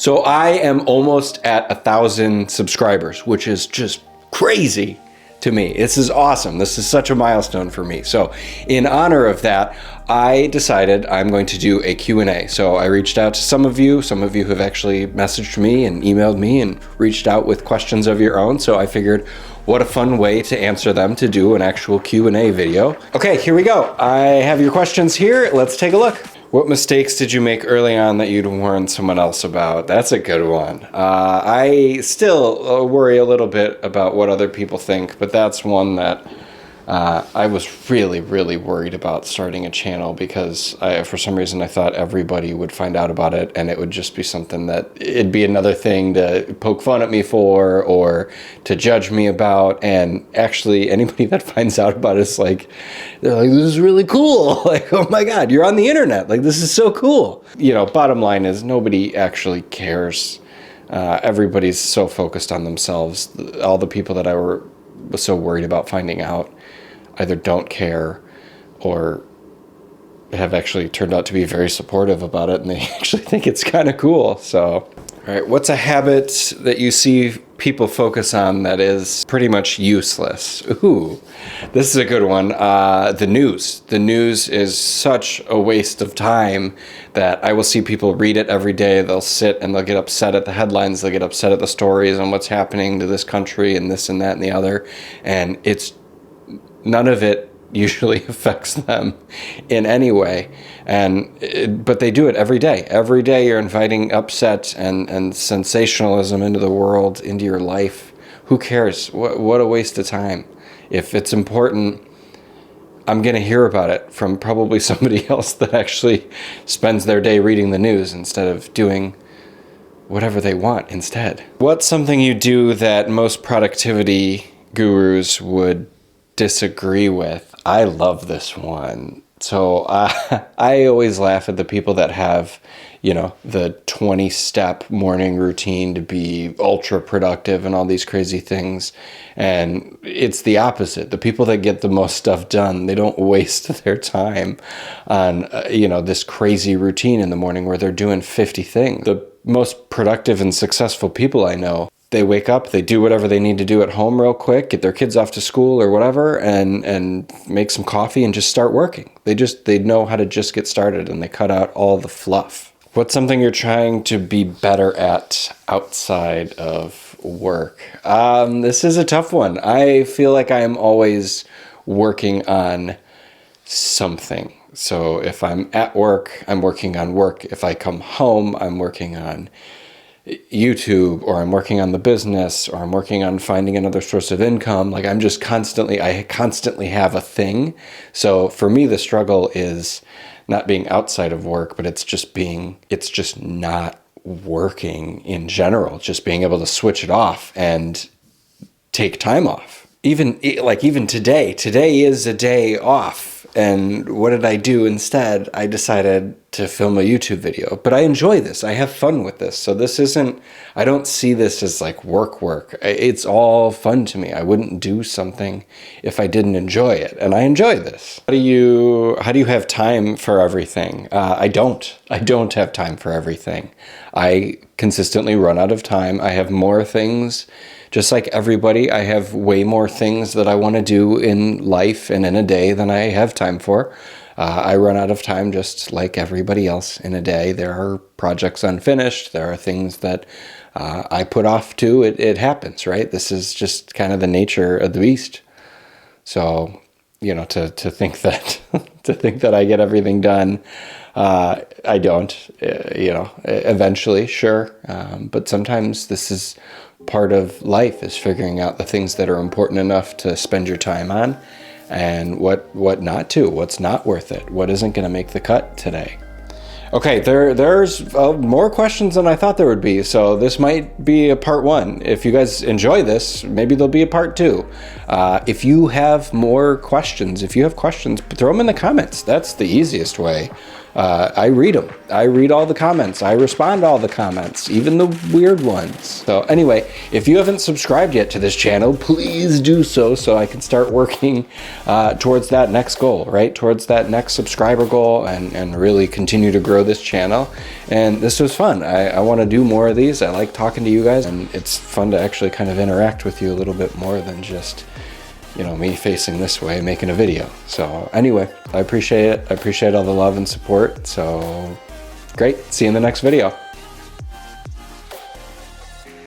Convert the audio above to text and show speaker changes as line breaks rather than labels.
So I am almost at 1,000 subscribers, which is just crazy to me. This is awesome. This is such a milestone for me. So in honor of that, I decided I'm going to do a Q&A. So I reached out to some of you who have actually messaged me and emailed me and reached out with questions of your own. So I figured, what a fun way to answer them, to do an actual Q&A video. Okay, here we go. I have your questions here. Let's take a look. What mistakes did you make early on that you'd warn someone else about? That's a good one. I still worry a little bit about what other people think, but that's one that I was really, really worried about starting a channel, because for some reason I thought everybody would find out about it and it would just be something that it'd be another thing to poke fun at me for or to judge me about. And actually anybody that finds out about it is like, they're like, this is really cool. Like, oh my God, you're on the internet. Like, this is so cool. You know, bottom line is nobody actually cares. Everybody's so focused on themselves. All the people that I was so worried about finding out either don't care or have actually turned out to be very supportive about it, and they actually think it's kind of cool. So, all right, what's a habit that you see people focus on that is pretty much useless? Ooh, this is a good one. The news. The news is such a waste of time that I will see people read it every day. They'll sit and they'll get upset at the headlines. They'll get upset at the stories on what's happening to this country and this and that and the other. And none of it usually affects them in any way. But they do it every day. Every day you're inviting upset and sensationalism into the world, into your life. Who cares? What a waste of time. If it's important, I'm going to hear about it from probably somebody else that actually spends their day reading the news instead of doing whatever they want instead. What's something you do that most productivity gurus would disagree with? I love this one. So I always laugh at the people that have, you know, the 20-step morning routine to be ultra productive and all these crazy things. And it's the opposite. The people that get the most stuff done, they don't waste their time on, this crazy routine in the morning where they're doing 50 things. The most productive and successful people I know, they wake up, they do whatever they need to do at home real quick, get their kids off to school or whatever, and make some coffee and just start working. They know how to just get started, and they cut out all the fluff. What's something you're trying to be better at outside of work? This is a tough one. I feel like I am always working on something. So if I'm at work, I'm working on work. If I come home, I'm working on YouTube, or I'm working on the business, or I'm working on finding another source of income. Like, I constantly have a thing. So for me, the struggle is not being outside of work, but it's just not working in general. Just being able to switch it off and take time off. Even today is a day off. And what did I do instead? I decided to film a YouTube video. But I enjoy this. I have fun with this. So I don't see this as like work. It's all fun to me. I wouldn't do something if I didn't enjoy it. And I enjoy this. How do you have time for everything? I don't have time for everything. I consistently run out of time. I have more things. Just like everybody, I have way more things that I want to do in life and in a day than I have time for. I run out of time just like everybody else in a day. There are projects unfinished. There are things that I put off too. It happens, right? This is just kind of the nature of the beast. So, to think that I get everything done, I don't. Eventually, sure. But sometimes this is part of life, is figuring out the things that are important enough to spend your time on, and what not to, what's not worth it, what isn't going to make the cut today. Okay, there's more questions than I thought there would be, so this might be a part 1. If you guys enjoy this, maybe there'll be a part 2. If you have more questions, throw them in the comments. That's the easiest way I read them. I read all the comments. I respond to all the comments, even the weird ones. So anyway, if you haven't subscribed yet to this channel, please do so I can start working towards that next goal, right? Towards that next subscriber goal, and really continue to grow this channel. And this was fun. I want to do more of these. I like talking to you guys, and it's fun to actually kind of interact with you a little bit more than just, you know, me facing this way making a video. So anyway, I appreciate it. I appreciate all the love and support. So great. See you in the next video.